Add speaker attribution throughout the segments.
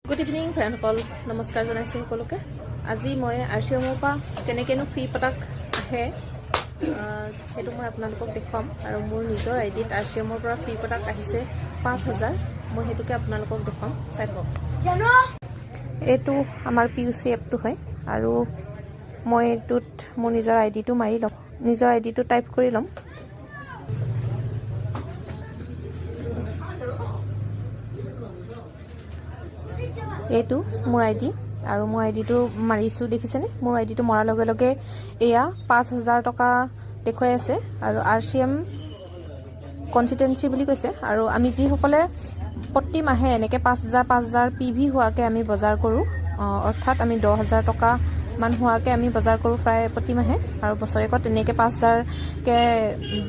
Speaker 1: Good evening ফ্ৰেণ্ডসকল, নমস্কাৰ জনাইছোঁ সকলোকে। আজি মই RCMৰ পৰা কেনেকৈনো ফ্ৰী প্ৰডাক্ট আহে সেইটো মই আপোনালোকক দেখুৱাম। আৰু মোৰ নিজৰ আইডিত RCMৰ পৰা ফ্ৰী প্ৰডাক্ট আহিছে 5000। মই সেইটোকে আপোনালোকক দেখুৱাম, চাই থাকক। এইটো আমাৰ PUC এপটো হয় আৰু মই এইটোত মোৰ নিজৰ আইডিটো মাৰি ল'ম, নিজৰ আইডিটো টাইপ কৰি ল'ম। এইটো মোৰ আইডি আৰু মই আইডিটো মাৰিছোঁ, দেখিছেনে? মোৰ আইডিটো মৰাৰ লগে লগে এয়া 5000 টকা দেখুৱাই আছে আৰু RCM কনষ্টিটেঞ্চি বুলি কৈছে। আৰু আমি যিসকলে প্ৰতি মাহে এনেকৈ 5000 PV হোৱাকৈ আমি বজাৰ কৰোঁ, অৰ্থাৎ আমি 10000 টকা মান হোৱাকৈ আমি বজাৰ কৰোঁ প্ৰায় প্ৰতি মাহে। আৰু বছৰেকত এনেকৈ 5000কৈ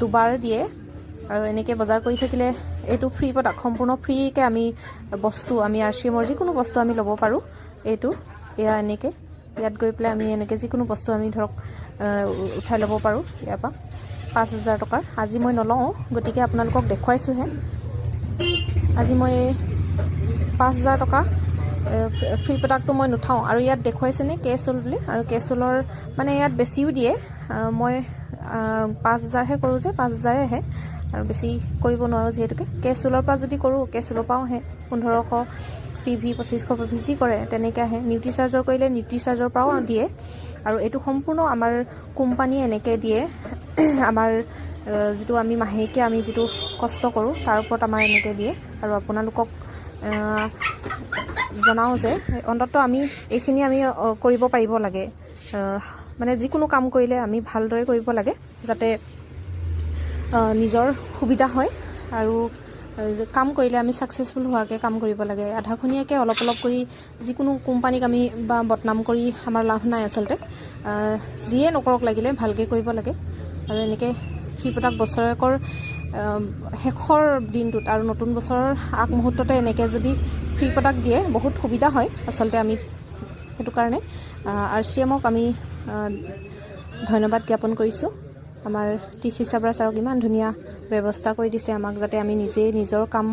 Speaker 1: দুবাৰ দিয়ে। আৰু এনেকৈ বজাৰ কৰি থাকিলে এইটো ফ্ৰী প্ৰডাক্ট, সম্পূৰ্ণ ফ্ৰীকৈ আমি বস্তু, আমি RCMৰ যিকোনো বস্তু আমি ল'ব পাৰোঁ। এইটো এয়া এনেকৈ ইয়াত গৈ পেলাই আমি এনেকৈ যিকোনো বস্তু আমি ধৰক উঠাই ল'ব পাৰোঁ ইয়াৰ পৰা 5000 টকাৰ। আজি মই নলওঁ, গতিকে আপোনালোকক দেখুৱাইছোঁহে। আজি মই 5000 টকা ফ্ৰী প্ৰডাক্টটো মই নুঠাওঁ। আৰু ইয়াত দেখুৱাইছেনে কেছ হ'ল বুলি, আৰু কেছ হ'লৰ মানে ইয়াত বেছিও দিয়ে। মই 5000হে কৰোঁ যে 5000হে আহে আৰু বেছি কৰিব নোৱাৰোঁ যিহেতুকে। কেছ হ'লৰ পৰা যদি কৰোঁ, কেছ হ'লৰ পৰাও আহে 1500 PV, 2500 PV যি কৰে তেনেকৈ আহে। নিউট্ৰি চাৰ্জৰ কৰিলে নিউট্ৰি চাৰ্জৰ পৰাও দিয়ে। আৰু এইটো সম্পূৰ্ণ আমাৰ কোম্পানীয়ে এনেকৈ দিয়ে। আমাৰ যিটো আমি মাহেকীয়া আমি যিটো কষ্ট কৰোঁ তাৰ ওপৰত আমাৰ এনেকৈ দিয়ে। আৰু আপোনালোকক জনাওঁ যে অন্ততঃ আমি এইখিনি আমি কৰিব পাৰিব লাগে। মানে যিকোনো কাম কৰিলে আমি ভালদৰে কৰিব লাগে, যাতে নিজৰ সুবিধা হয়। আৰু কাম কৰিলে আমি ছাকচেছফুল হোৱাকৈ কাম কৰিব লাগে। আধাখনীয়াকৈ অলপ অলপ কৰি যিকোনো কোম্পানীক আমি বা বদনাম কৰি আমাৰ লাভ নাই আচলতে। যিয়ে নকৰক লাগিলে ভালকৈ কৰিব লাগে। আৰু এনেকৈ ফ্ৰী প্ৰডাক্ট বছৰেকৰ শেষৰ দিনটোত আৰু নতুন বছৰৰ আগমুহূৰ্ততে এনেকৈ যদি ফ্ৰী প্ৰডাক্ট দিয়ে বহুত সুবিধা হয় আচলতে। আমি সেইটো কাৰণে RCMক আমি ধন্যবাদ জ্ঞাপন কৰিছোঁ। আমাৰ TC চাবৰা ছাৰক ইমান ধুনীয়া ব্যৱস্থা কৰি দিছে আমাক, যাতে আমি নিজেই নিজৰ কাম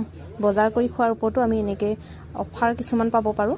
Speaker 1: বজাৰ কৰি খোৱাৰ ওপৰতো আমি এনেকৈ অফাৰ কিছুমান পাব পাৰোঁ।